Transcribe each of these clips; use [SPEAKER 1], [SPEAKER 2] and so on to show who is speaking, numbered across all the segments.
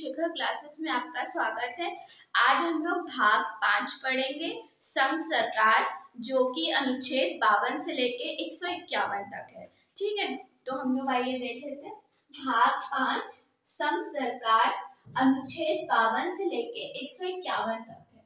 [SPEAKER 1] शिखर classes में आपका स्वागत है। आज हम लोग भाग 5 पढ़ेंगे, संघ सरकार, जो कि अनुच्छेद 52 से लेके 151 तक है। ठीक है, तो हम लोग आइए देख लेते हैं। भाग 5 संघ सरकार, अनुच्छेद 52 से लेके 151 तक है।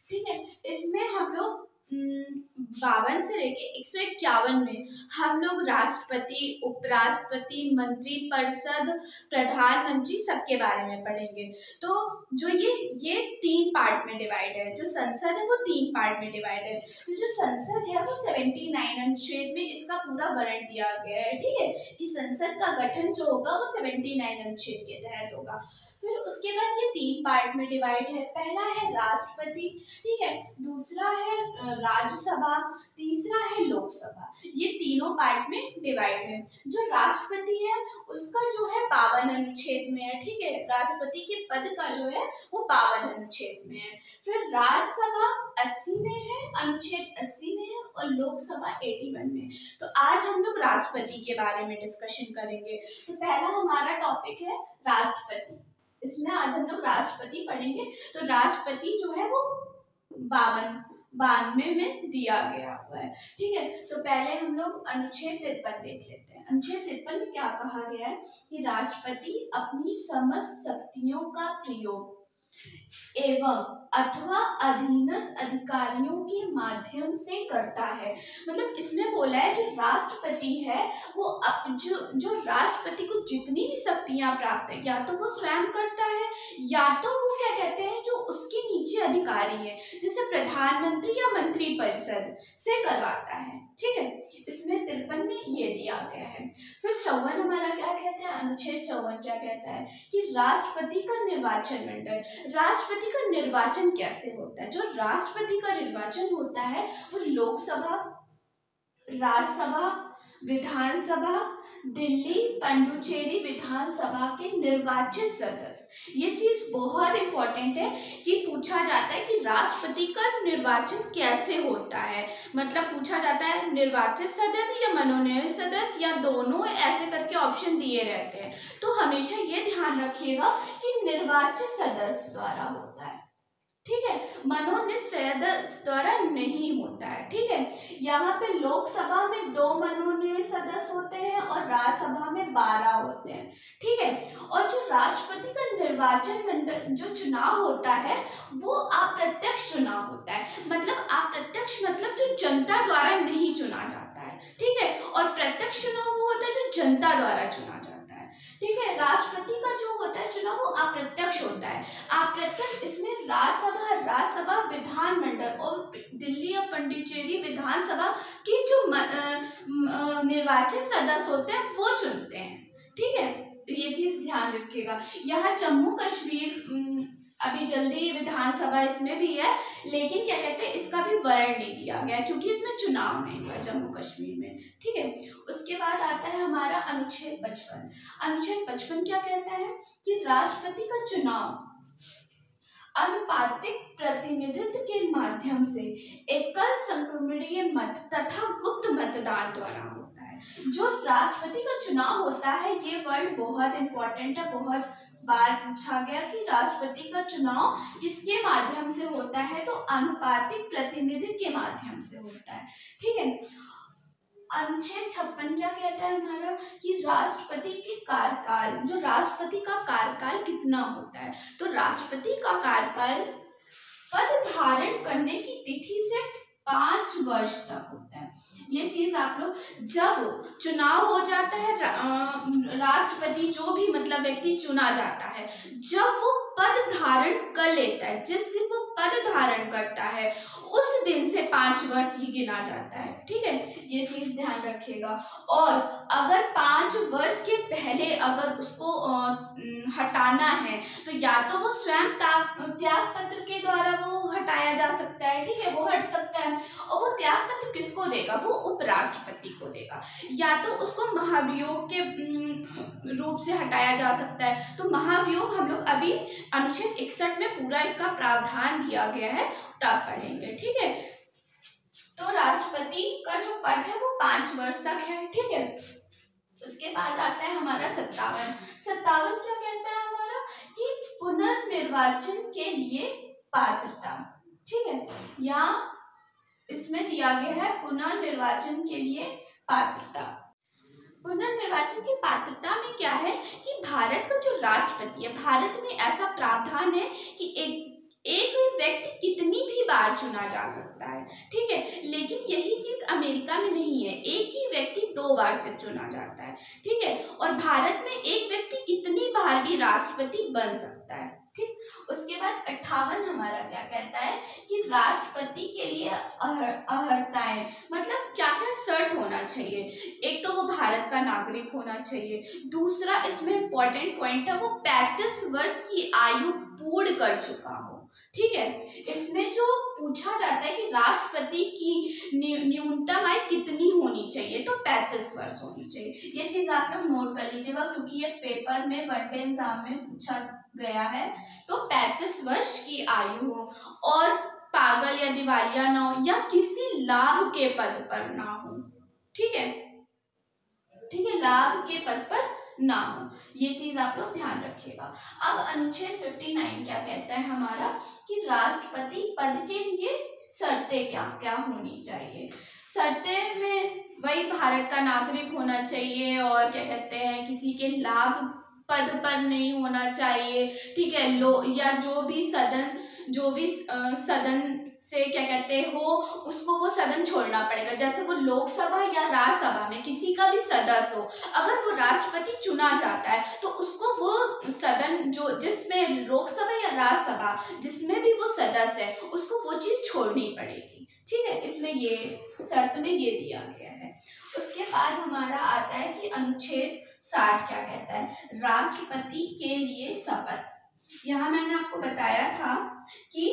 [SPEAKER 1] ठीक है, इसमें हम लोग 52 से लेके 151 में हम लोग राष्ट्रपति, उपराष्ट्रपति, मंत्री परिषद, प्रधानमंत्री सबके बारे में पढ़ेंगे। तो जो ये 3 पार्ट में डिवाइड है। जो संसद है वो 3 पार्ट में डिवाइड है। तो जो संसद है वो 79 अनुच्छेद में इसका पूरा वर्णन दिया गया है। ठीक है, कि संसद का गठन जो होगा वो 79 अनुच्छेद के तहत होगा। फिर उसके बाद ये 3 पार्ट में डिवाइड है। पहला है राष्ट्रपति, ठीक है, दूसरा है राज्यसभा, तीसरा है लोकसभा। ये तीनों पार्ट में डिवाइड है। जो राष्ट्रपति है उसका जो है 52 अनुच्छेद में है। ठीक है, राष्ट्रपति के पद का जो है वो 52 अनुच्छेद में है। फिर राज्यसभा 80 में है, अनुच्छेद 80 में है, और लोकसभा 81 में। तो आज हम लोग राष्ट्रपति के बारे में डिस्कशन करेंगे। तो पहला हमारा टॉपिक है राष्ट्रपति। इसमें आज हम लोग राष्ट्रपति पढ़ेंगे। तो राष्ट्रपति जो है वो 92 में दिया गया हुआ है। ठीक है, तो पहले हम लोग अनुच्छेद 53 देख लेते हैं। अनुच्छेद 53 में क्या कहा गया है कि राष्ट्रपति अपनी समस्त शक्तियों का प्रयोग एवं अथवा अधीनस्थ अधिकारियों के माध्यम से करता है। मतलब इसमें बोला है जो राष्ट्रपति है वो जो राष्ट्रपति को जितनी भी शक्तियां प्राप्त है, या तो वो स्वयं करता है, या तो वो क्या कहते हैं जो उसके नीचे अधिकारी है, जैसे प्रधानमंत्री या मंत्री परिषद से करवाता है। ठीक है, इसमें 53 में ये दिया गया है। फिर 54 हमारा क्या कहता है, अनुच्छेद 54 क्या कहता है कि राष्ट्रपति का निर्वाचन मंडल। राष्ट्रपति का निर्वाचन कैसे होता है? जो राष्ट्रपति का निर्वाचन होता है वो लोकसभा, राज्यसभा, विधानसभा, दिल्ली पुडुचेरी विधानसभा के निर्वाचित सदस्य। ये चीज बहुत इंपॉर्टेंट है कि पूछा जाता है कि राष्ट्रपति का निर्वाचन कैसे होता है। मतलब पूछा जाता है निर्वाचित सदस्य या मनोनीत सदस्य या दोनों, ऐसे करके ऑप्शन दिए रहते हैं। तो हमेशा ये ध्यान रखिएगा कि निर्वाचित सदस्य द्वारा होता है। ठीक है, मनोनीत सदस्य द्वारा नहीं होता है। ठीक है, यहाँ पे लोकसभा में 2 मनोनीत सदस्य होते हैं और राज्यसभा में 12 होते हैं। ठीक है, और जो राष्ट्रपति का निर्वाचन मंडल जो चुनाव होता है वो अप्रत्यक्ष चुनाव होता है। मतलब अप्रत्यक्ष मतलब जो जनता द्वारा नहीं चुना जाता है। ठीक है, और प्रत्यक्ष चुनाव वो होता है जो जनता द्वारा चुना जाता है। ठीक है, राष्ट्रपति का जो होता है चुनाव वो अप्रत्यक्ष होता है। अप्रत्यक्ष इसमें राज्यसभा विधानमंडल और दिल्ली और पुडुचेरी विधानसभा के जो निर्वाचित सदस्य होते हैं वो चुनते हैं। ठीक है, ये चीज ध्यान रखिएगा। यहाँ जम्मू कश्मीर अभी जल्दी विधानसभा इसमें भी है, लेकिन क्या कहते हैं इसका भी वर्णन नहीं दिया गया क्योंकि इसमें चुनाव नहीं हुआ जम्मू कश्मीर में। ठीक है, उसके बाद आता है हमारा अनुच्छेद 55। अनुच्छेद 55 क्या कहता है कि राष्ट्रपति का चुनाव अनुपातिक प्रतिनिधित्व के माध्यम से एकल संक्रमणीय मत तथा गुप्त मतदान द्वारा होता है। जो राष्ट्रपति का चुनाव होता है, ये वर्ड बहुत इंपॉर्टेंट है, बहुत बार पूछा गया कि राष्ट्रपति का चुनाव किसके माध्यम से होता है, तो अनुपातिक प्रतिनिधित्व के माध्यम से होता है। ठीक है, अनुच्छेद 56 क्या कहता है हमारा कि राष्ट्रपति के कार्यकाल, जो राष्ट्रपति का कार्यकाल कितना होता है, तो राष्ट्रपति का कार्यकाल पद धारण करने की तिथि से 5 वर्ष तक होता है। ये चीज आप लोग, जब चुनाव हो जाता है, राष्ट्रपति जो भी मतलब व्यक्ति चुना जाता है, जब वो पद धारण कर लेता है, जिस दिन वो पद धारण करता है उस दिन से 5 वर्ष ही गिना जाता है। ठीक है, ये चीज ध्यान रखिएगा। और अगर 5 वर्ष के पहले अगर उसको हटाना है तो या तो वो स्वयं त्याग पत्र के द्वारा वो हटाया जा सकता है। ठीक है, वो हट सकता है, और वो त्याग पत्र किसको देगा, वो उपराष्ट्रपति को देगा, या तो उसको महाभियोग के रूप से हटाया जा सकता है। तो महाभियोग हम लोग अभी अनुच्छेद 61 में पूरा इसका प्रावधान दिया गया है, तब पढ़ेंगे। ठीक है, तो राष्ट्रपति का जो पद है वो 5 वर्ष तक है। ठीक है, उसके बाद आता है हमारा 57 क्या कहता है हमारा कि पुनर्निर्वाचन के लिए पात्रता। ठीक है, यहाँ इसमें दिया गया है पुनर्निर्वाचन के लिए पात्रता। पुनर्निर्वाचन की पात्रता में क्या है कि भारत का जो राष्ट्रपति है, भारत में ऐसा प्रावधान है कि एक व्यक्ति कितनी भी बार चुना जा सकता है। ठीक है, लेकिन यही चीज अमेरिका में नहीं है, एक ही व्यक्ति 2 बार से चुना जाता है। ठीक है, और भारत में एक व्यक्ति कितनी बार भी राष्ट्रपति बन सकता है। ठीक, उसके बाद 58 हमारा क्या कहता है कि राष्ट्रपति के लिए अर्हताएं, मतलब क्या क्या शर्त होना चाहिए। एक तो वो भारत का नागरिक होना चाहिए, दूसरा इसमें इम्पोर्टेंट पॉइंट है वो 35 वर्ष की आयु पूर्ण कर चुका हो। ठीक है, इसमें जो पूछा जाता है कि राष्ट्रपति की न्यूनतम आयु कितनी होनी चाहिए, तो 35 वर्ष होनी चाहिए। ये चीज आप लोग नोट कर लीजिएगा क्योंकि ये पेपर में वनडे एग्जाम में पूछा गया है। तो 35 वर्ष की आयु हो और पागल या दिवालिया ना हो या किसी लाभ के पद पर ना हो। ठीक है, ठीक है, लाभ के पद पर ना हो, ये चीज आप लोग ध्यान रखिएगा। अब अनुच्छेद 59 क्या कहता है हमारा कि राष्ट्रपति पद के लिए शर्तें क्या क्या होनी चाहिए। शर्तें में वही भारत का नागरिक होना चाहिए और क्या कहते हैं किसी के लाभ पद पर नहीं होना चाहिए। ठीक है, या जो भी सदन से क्या कहते हो उसको वो सदन छोड़ना पड़ेगा। जैसे वो लोकसभा या राज्यसभा में किसी का भी सदस्य हो, अगर वो राष्ट्रपति चुना जाता है तो उसको वो सदन जो जिसमें लोकसभा या राज्यसभा जिसमें भी वो सदस्य है उसको वो चीज छोड़नी पड़ेगी। ठीक है, इसमें ये शर्त में ये दिया गया है। उसके बाद हमारा आता है कि अनुच्छेद 60 क्या कहता है, राष्ट्रपति के लिए शपथ। यहाँ मैंने आपको बताया था कि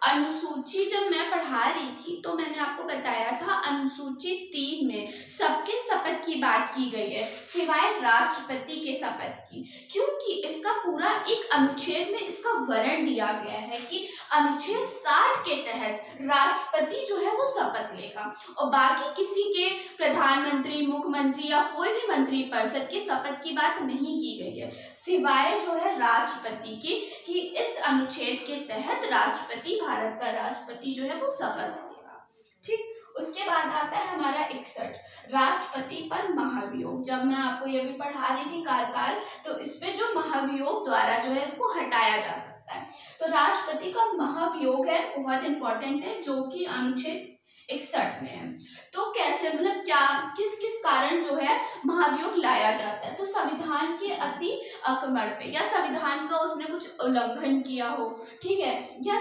[SPEAKER 1] अनुसूची जब मैं पढ़ा रही थी तो मैंने आपको बताया था अनुसूची 3 में सबके शपथ की बात की गई है सिवाय राष्ट्रपति के शपथ की, क्योंकि इसका पूरा एक अनुच्छेद में इसका वर्णन दिया गया है कि अनुच्छेद 60 के तहत राष्ट्रपति जो है वो शपथ लेगा और बाकी किसी के प्रधानमंत्री, मुख्यमंत्री या कोई भी मंत्रिपरिषद के शपथ की बात नहीं की गई है, सिवाय जो है राष्ट्रपति की कि इस अनुच्छेद के तहत राष्ट्रपति, भारत का राष्ट्रपति जो है वो शपथ लेगा। ठीक, उसके बाद आता है हमारा 61 राष्ट्रपति पर महाभियोग। जब मैं आपको ये भी पढ़ा रही थी कार्यकाल, तो इस पे जो महाभियोग द्वारा जो है इसको हटाया जा सकता है। तो राष्ट्रपति का महाभियोग है, बहुत इंपॉर्टेंट है, जो कि अनुच्छेद 61 में है। तो कैसे, मतलब क्या किस किस कारण जो है महाभियोग लाया जाता है, तो संविधान के अति अकमर पे या संविधान का उसने कुछ उल्लंघन किया हो। ठीक है, या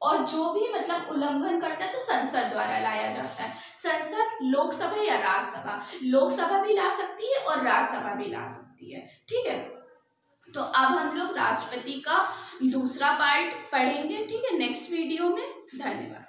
[SPEAKER 1] और जो भी मतलब उल्लंघन करता है तो संसद द्वारा लाया जाता है। संसद लोकसभा या राज्यसभा, लोकसभा भी ला सकती है और राज्यसभा भी ला सकती है। ठीक है, तो अब हम लोग राष्ट्रपति का दूसरा पार्ट पढ़ेंगे। ठीक है, नेक्स्ट वीडियो में। धन्यवाद।